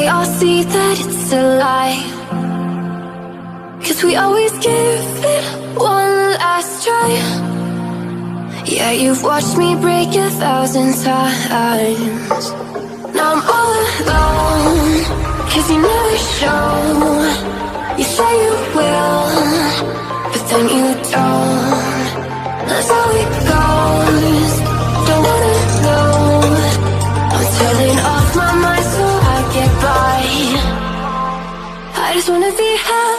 we all see that it's a lie, 'cause we always give it one last try. Yeah, you've watched me break 1,000 times. Now I'm all alone, 'cause you never show. You say you will, but then you don't. That's how it goes. Don't wanna know. I'm turning off my mind so I get by. I just wanna be happy.